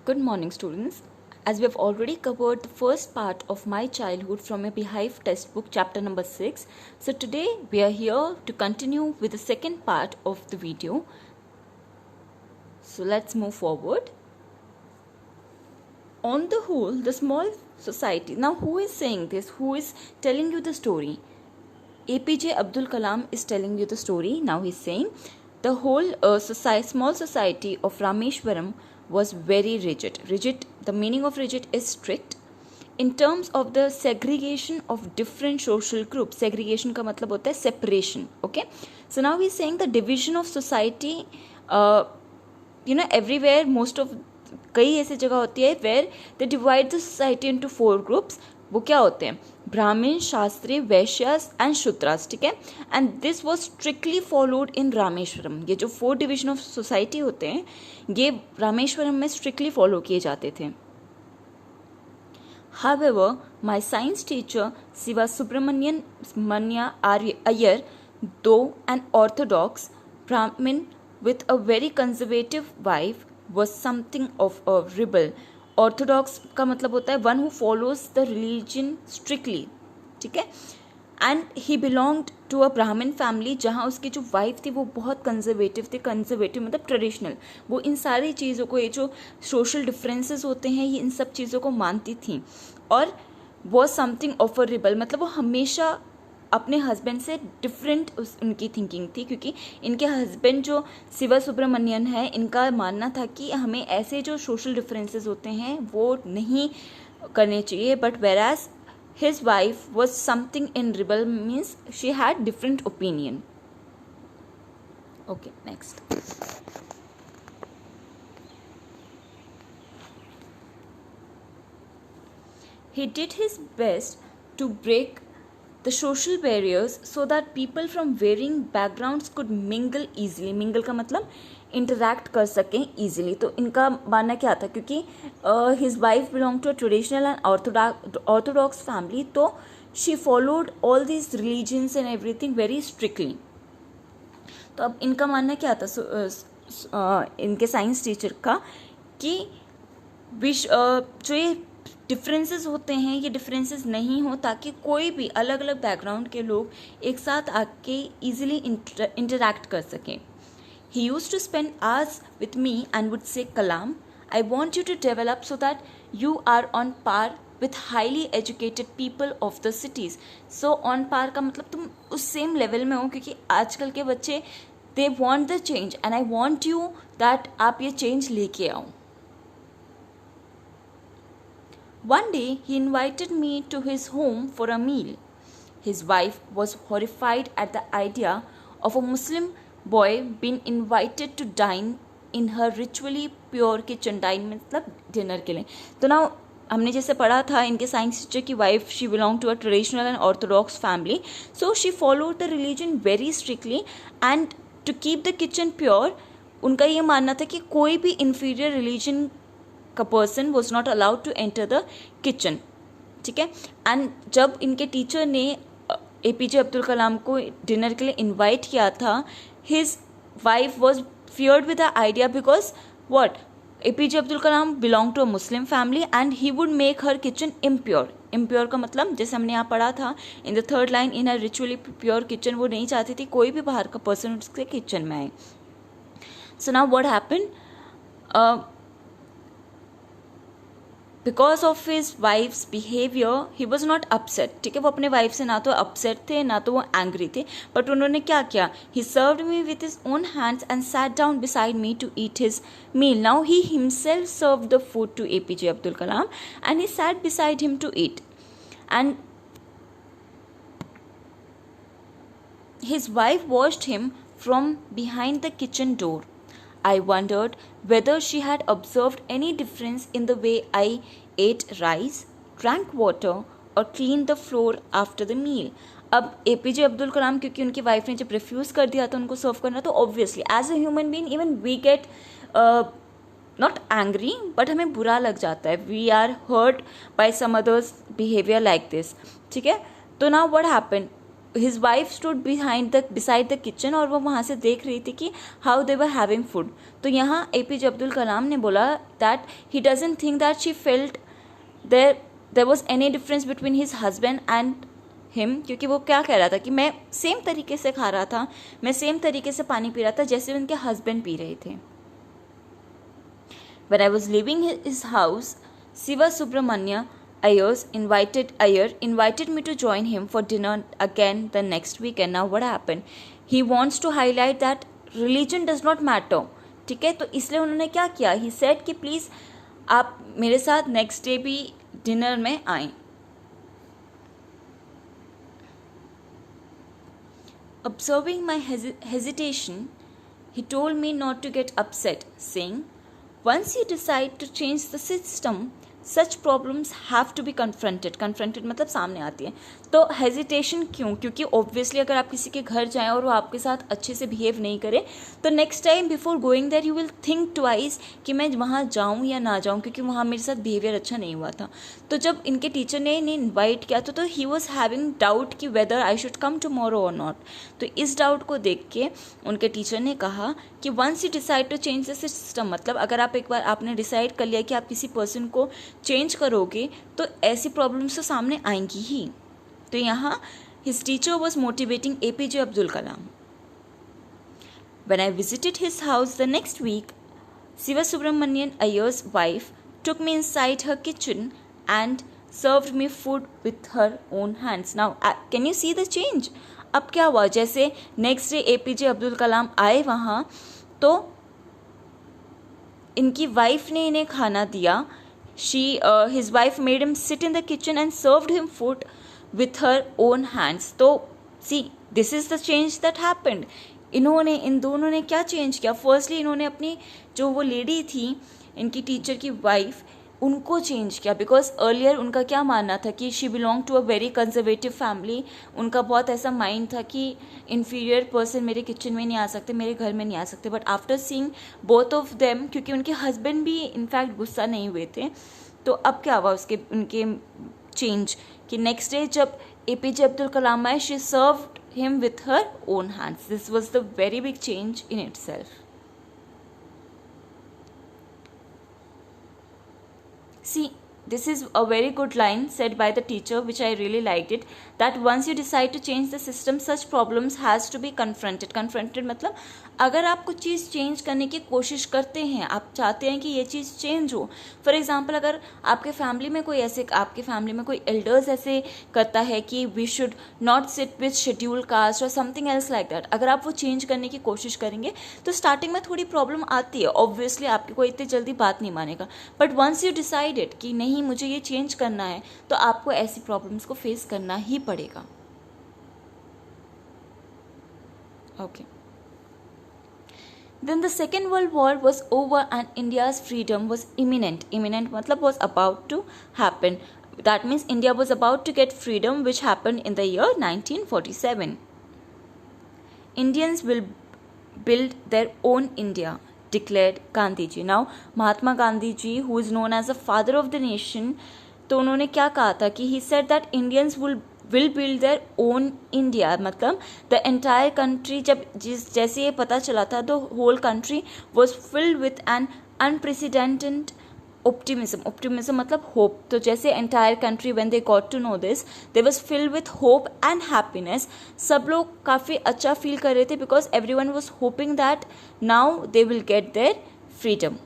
Good morning, students. As we have already covered the first part of my childhood from a Beehive textbook, chapter number 6. So today we are here to continue with the second part of the video. So let's move forward. On the whole, the small society. Now, who is saying this? Who is telling you the story? APJ Abdul Kalam is telling you the story. Now he's saying the whole small society of Rameshwaram was very rigid. Rigid, the meaning of rigid is strict. In terms of the segregation of different social groups, segregation का मतलब होता है separation. Okay, so now he's saying the division of society. Everywhere, most of कई ऐसी जगह होती है where they divide the society into 4 groups. वो क्या होते हैं? ब्राह्मण, शास्त्री, वैश्यास एंड शूद्रास. ठीक है, and this was strictly followed in Rameswaram. ये जो 4 डिविजन ऑफ सोसाइटी होते हैं ये रामेश्वरम में स्ट्रिक्टली फॉलो किए जाते थे. However, my science teacher Siva Subramanian Iyer, though an orthodox Brahmin with a very conservative wife, was something of a rebel. Orthodox का मतलब होता है one who follows the religion strictly. ठीक है, and he belonged to a Brahmin family जहाँ उसकी जो wife थी वो बहुत कंजर्वेटिव थी. कंजर्वेटिव मतलब ट्रेडिशनल. वो इन सारी चीज़ों को, ये जो सोशल डिफरेंसेस होते हैं, ये इन सब चीज़ों को मानती थी. और was something of a rebel मतलब वो हमेशा अपने हस्बैंड से डिफरेंट उनकी थिंकिंग थी, क्योंकि इनके हस्बैंड जो शिवा सुब्रमण्यन है, इनका मानना था कि हमें ऐसे जो सोशल डिफरेंसेस होते हैं वो नहीं करने चाहिए. But वेराज his wife was something in rebel means she had different opinion. Okay, next. He did his best to break the social barriers so that people from varying backgrounds could mingle easily. mingle का मतलब interact कर सकें easily. तो इनका मानना क्या था, क्योंकि his wife belonged to a traditional and orthodox family, तो she followed all these religions and everything very strictly. तो अब इनका मानना क्या था इनके साइंस टीचर का कि जो ये डिफरेंसेस होते हैं ये डिफरेंसेस नहीं हो, ताकि कोई भी अलग अलग बैकग्राउंड के लोग एक साथ आके इजीली इंटरैक्ट कर सकें. He used to spend hours with me and would say, Kalam, I want you to develop so that you are on par with highly educated people of the cities. So on par का मतलब तुम उस same level में हो, क्योंकि आजकल के बच्चे they want the change and I want you that आप ये चेंज लेके आओ. One day he invited me to his home for a meal. His wife was horrified at the idea of a Muslim boy being invited to dine in her ritually pure kitchen. Dine मतलब dinner के लिए. तो ना हमने जैसे पढ़ा था इनके साइंस टीचर की wife, she belong to a traditional and orthodox family, so she followed the religion very strictly and to keep the kitchen pure. उनका ये मानना था कि कोई भी इन्फीरियर रिलीजन का person was not allowed to enter the kitchen. ठीक है, एंड जब इनके टीचर ने APJ अब्दुल कलाम को डिनर के लिए इनवाइट किया था, his wife was feared with the idea because what, APJ Abdul Kalam belong to a Muslim family and he would make her kitchen impure. Impure का मतलब जैसे हमने यहाँ पढ़ा था in the 3rd line, in a ritually pure kitchen. वो नहीं चाहती थी कोई भी बाहर का पर्सन उसके किचन में आए. So now what happened, because of his wives behaviour he was not upset. ठीक है, वो अपने वाइफ से ना तो अपसेट थे ना तो वो एंग्री थे, बट उन्होंने क्या किया, he served me with his own hands and sat down beside me to eat his meal. Now he himself serve the food to APJ Abdul Kalam and he sat beside him to eat and his wife watched him from behind the kitchen door. I wondered whether she had observed any difference in the way I ate rice, drank water, or cleaned the floor after the meal. अब APJ Abdul कलाम, क्योंकि उनकी wife ने जब refuse कर दिया था उनको serve करना, तो obviously as a human being even we get not angry, but हमें बुरा लग जाता है. We are hurt by some others behaviour like this. ठीक है, तो now what happened, his wife stood beside the kitchen और वो वहाँ से देख रही थी कि how they were having food. तो यहाँ APJ अब्दुल कलाम ने बोला that he doesn't think that she felt there was any difference between his husband and him, क्योंकि वो क्या कह रहा था कि मैं सेम तरीके से खा रहा था, मैं सेम तरीके से पानी पी रहा था जैसे उनके हस्बैंड पी रहे थे. When I was leaving his house, Siva Subramanya Iyer invited me to join him for dinner again the next week. And now what happened? He wants to highlight that religion does not matter. ठीक है, तो इसलिए उन्होंने क्या किया? He said कि please आप मेरे साथ नेक्स्ट डे भी डिनर में आएँ. Observing my hesitation, he told me not to get upset, saying, once you decide to change the system, such problems have to be confronted. Confronted मतलब सामने आती है. तो hesitation क्यों? क्योंकि obviously अगर आप किसी के घर जाएं और वो आपके साथ अच्छे से behave नहीं करे, तो next time before going there you will think twice कि मैं वहाँ जाऊँ या ना जाऊँ, क्योंकि वहाँ मेरे साथ behavior अच्छा नहीं हुआ था. तो जब इनके टीचर ने इन्हें invite किया तो he was having doubt कि whether I should come tomorrow or not. तो इस डाउट को देख के उनके टीचर ने कहा कि once you decide to change the system, मतलब अगर आप एक बार आपने डिसाइड कर लिया कि आप किसी पर्सन को चेंज करोगे तो ऐसी प्रॉब्लम्स तो सामने आएंगी ही. तो यहाँ his teacher was motivating APJ Abdul Kalam. When I visited his house the next week, Siva Subramanian Iyer's wife took me inside her kitchen and served me food with her own hands. Now, can you see the change? अब क्या हुआ? जैसे next day APJ Abdul कलाम आए वहाँ, तो इनकी wife ने इन्हें खाना दिया. His wife made him sit in the kitchen and served him food with her own hands. तो see, this is the change that happened. इन दोनों ने क्या चेंज किया? फर्स्टली इन्होंने अपनी जो वो लेडी थी, इनकी टीचर की वाइफ, उनको चेंज किया. बिकॉज अर्लियर उनका क्या मानना था कि she belong to a very conservative family. उनका बहुत ऐसा माइंड था कि इन्फीरियर पर्सन मेरे किचन में नहीं आ सकते, मेरे घर में नहीं आ सकते. But after seeing both of them, क्योंकि उनके हस्बैंड भी इनफैक्ट गुस्सा नहीं हुए थे, तो अब क्या हुआ उनके चेंज कि नेक्स्ट डे जब APJ अब्दुल कलाम आए, she served him with her own hands. This was the very big change in itself. See, this is a very good line said by the teacher, which I really liked it, that once you decide to change the system, such problems has to be confronted. Confronted मतलब अगर आप कुछ चीज़ change करने की कोशिश करते हैं, आप चाहते हैं कि ये चीज़ चेंज हो. फॉर एग्जांपल, अगर आपके फैमिली में कोई एल्डर्स ऐसे करता है कि we should not sit with schedule caste और समथिंग एल्स लाइक दैट, अगर आप वो चेंज करने की कोशिश करेंगे तो स्टार्टिंग में थोड़ी प्रॉब्लम आती है. ऑब्वियसली आपकी कोई इतनी जल्दी बात नहीं मानेगा, बट वंस यू डिसाइडेड कि नहीं मुझे ये चेंज करना है, तो आपको ऐसी प्रॉब्लम्स को फेस करना ही पड़ेगा. Okay. Then the Second World War was over and India's freedom was imminent. Imminent matlab was about to happen. That means India was about to get freedom, which happened in the year 1947. Indians will build their own India, declared Gandhi ji. Now, Mahatma Gandhi ji, who is known as the father of the nation, तो उन्होंने क्या कहा था कि he said that Indians will build their own India. मतलब the entire country, जैसे ये पता चला था, the whole country was filled with an unprecedented optimism. Optimism मतलब hope. तो जैसे entire country when they got to know this, they was filled with hope and happiness. सब लोग काफ़ी अच्छा feel कर रहे थे because everyone was hoping that now they will get their freedom.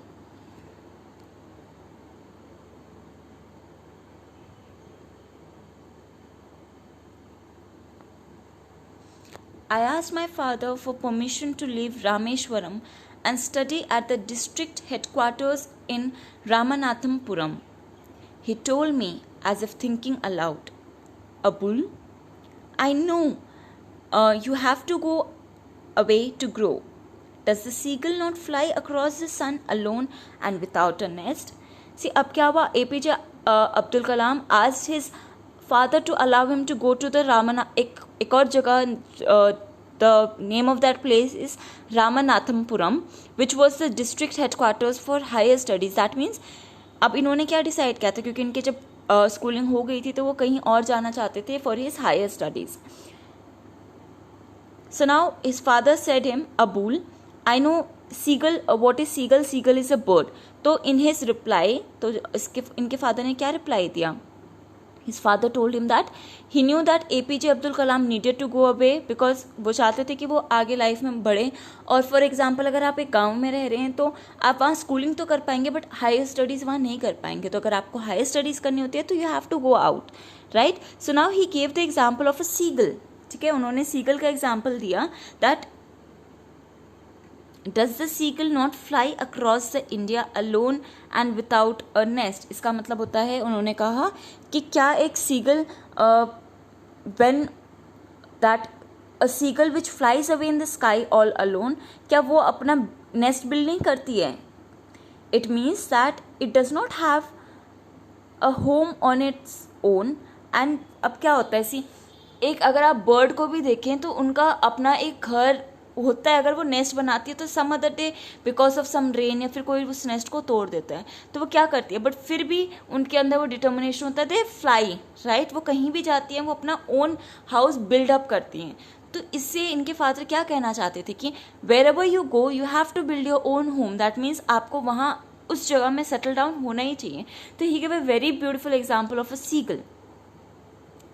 I asked my father for permission to leave Rameshwaram and study at the district headquarters in Ramanathapuram. He told me as if thinking aloud, Abul, I know you have to go away to grow. Does the seagull not fly across the sun alone and without a nest? See, अब क्या हुआ? APJ Abdul Kalam asked his father to allow him to go to the एक और जगह, the name of that place is Ramanathapuram, which was the district headquarters for higher studies. That means अब इन्होंने क्या decide किया था, क्योंकि इनके जब स्कूलिंग हो गई थी तो वो कहीं और जाना चाहते थे for his higher studies. So now his father said him, Abul, I know seagull, what is seagull? Seagull is a bird. तो in his reply, तो इनके father ने क्या reply दिया? His father told him that he knew that APJ Abdul Kalam needed to go away because वो चाहते थे कि वो आगे लाइफ में बढ़े. और फॉर एग्जाम्पल अगर आप एक गांव में रह रहे हैं तो आप वहाँ स्कूलिंग तो कर पाएंगे बट हायर स्टडीज़ वहाँ नहीं कर पाएंगे. तो अगर आपको हायर स्टडीज़ करनी होती है तो you have to go out, right. So now he gave the example of a seagull. ठीक है, उन्होंने सीगल का एग्जाम्पल दिया that Does the seagull not fly across the India alone and without a nest? इसका मतलब होता है, उन्होंने कहा कि क्या एक seagull when that a seagull which flies away in the sky all alone, क्या वो अपना नेस्ट बिल्ड नहीं करती है? It means that it does not have a home on its own. And अब क्या होता है, सी एक अगर आप बर्ड को भी देखें तो उनका अपना एक घर होता है. अगर वो नेस्ट बनाती है तो some other day because of some rain या फिर कोई उस नेस्ट को तोड़ देता है तो वो क्या करती है, बट फिर भी उनके अंदर वो डिटर्मिनेशन होता है, दे फ्लाई, राइट. वो कहीं भी जाती हैं, वो अपना ओन हाउस बिल्डअप करती हैं. तो इससे इनके फादर क्या कहना चाहते थे कि wherever you go you have to build your own home. That means आपको वहाँ उस जगह में सेटल डाउन होना ही चाहिए. तो he give a very beautiful example of a seagull.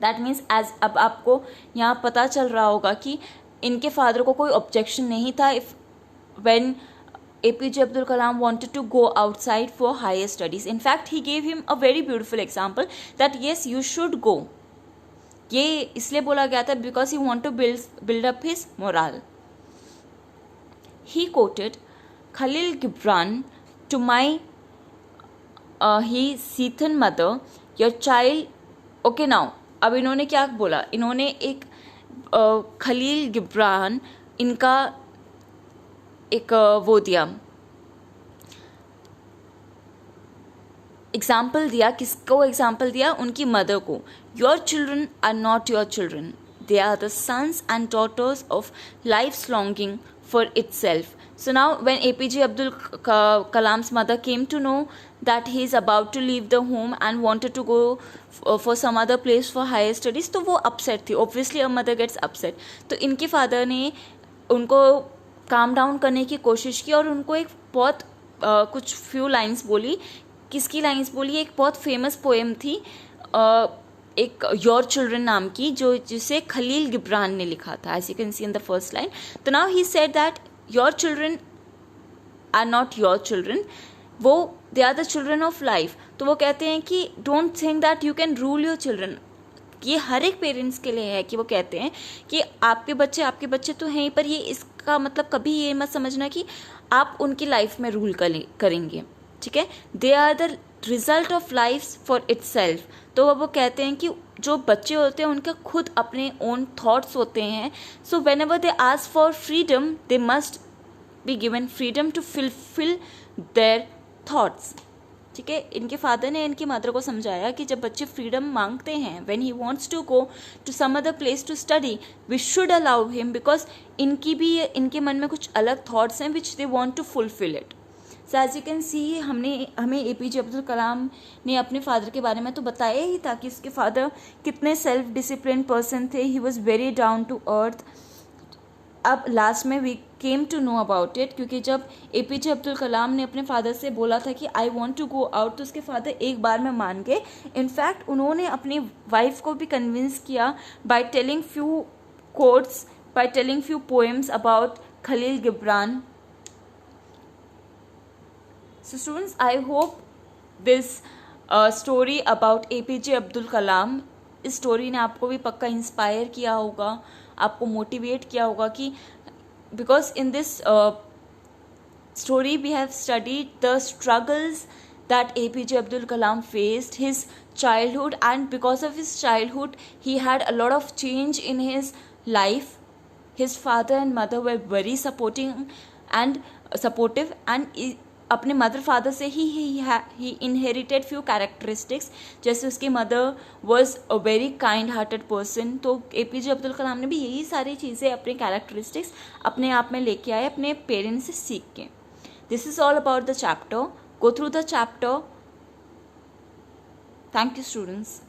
That means as अब आपको यहाँ पता चल रहा होगा कि इनके फादर को कोई ऑब्जेक्शन नहीं था if when APJ Abdul Kalam wanted to go outside for higher studies. In fact, he gave him a very beautiful example that yes, you should go. ये इसलिए बोला गया था because he want to build up his morale. He quoted Khalil Gibran to my his Seathan mother, your child. Okay, now अब इन्होंने क्या बोला, इन्होंने एक खलील गिब्रान इनका एक वो दिया एग्जाम्पल दिया. किसको एग्जाम्पल दिया? उनकी मदर को. Your children are not your children, they are the sons and daughters of life's longing for itself. So now when APJ Abdul Kalam's mother came to know that he is about to leave the home and wanted to go for some other place for higher studies, तो वो upset थी. Obviously a mother gets upset. तो इनके father ने उनको calm down करने की कोशिश की और उनको एक बहुत कुछ few lines बोली. किसकी lines बोली? एक बहुत famous poem थी एक योर चिल्ड्रन नाम की, जिसे खलील गिब्रान ने लिखा था, as you can see in the first line. तो now he said that your children are not your children, वो they are the children of life. तो वो कहते हैं कि don't think that you can rule your children. ये हर एक पेरेंट्स के लिए है कि वो कहते हैं कि आपके बच्चे तो हैं, पर ये इसका मतलब कभी ये मत समझना कि आप उनकी लाइफ में रूल करेंगे. ठीक है, they are the result of life for itself. तो वो कहते हैं कि जो बच्चे होते हैं उनके खुद अपने ओन थॉट्स होते हैं. So whenever they ask for freedom they must be given freedom to fulfil their thoughts. ठीक है, इनके फादर ने इनकी मदर को समझाया कि जब बच्चे फ्रीडम मांगते हैं, when he wants to go to some other place to study, we should allow him because इनके मन में कुछ अलग थॉट्स हैं which they want to fulfil it. So as you can see हमें APJ अब्दुल कलाम ने अपने फादर के बारे में तो बताया ही था कि उसके फादर कितने सेल्फ डिसिप्लिन पर्सन थे. He was very down to earth. अब लास्ट में we came to know about it, क्योंकि जब APJ अब्दुल कलाम ने अपने फादर से बोला था कि I want to go out, तो उसके फादर एक बार में मान गए. इनफैक्ट उन्होंने अपनी वाइफ को भी कन्विंस किया by telling few quotes, by telling few poems about Khalil Gibran. So students, I hope this story about APJ Abdul Kalam, इस स्टोरी ने आपको भी पक्का इंस्पायर किया होगा, आपको मोटिवेट किया होगा कि because in this story we have studied the struggles that APJ Abdul Kalam faced, his childhood, and because of his childhood he had a lot of change in his life. His father and mother were very supportive and अपने mother father से ही inherited few characteristics. जैसे उसकी mother was a very kind hearted person, तो APJ Abdul कलाम ने भी यही सारी चीज़ें अपने कैरेक्टरिस्टिक्स अपने आप में लेके आए अपने पेरेंट्स से सीख के. This is all about the chapter. Go through the chapter. Thank you students.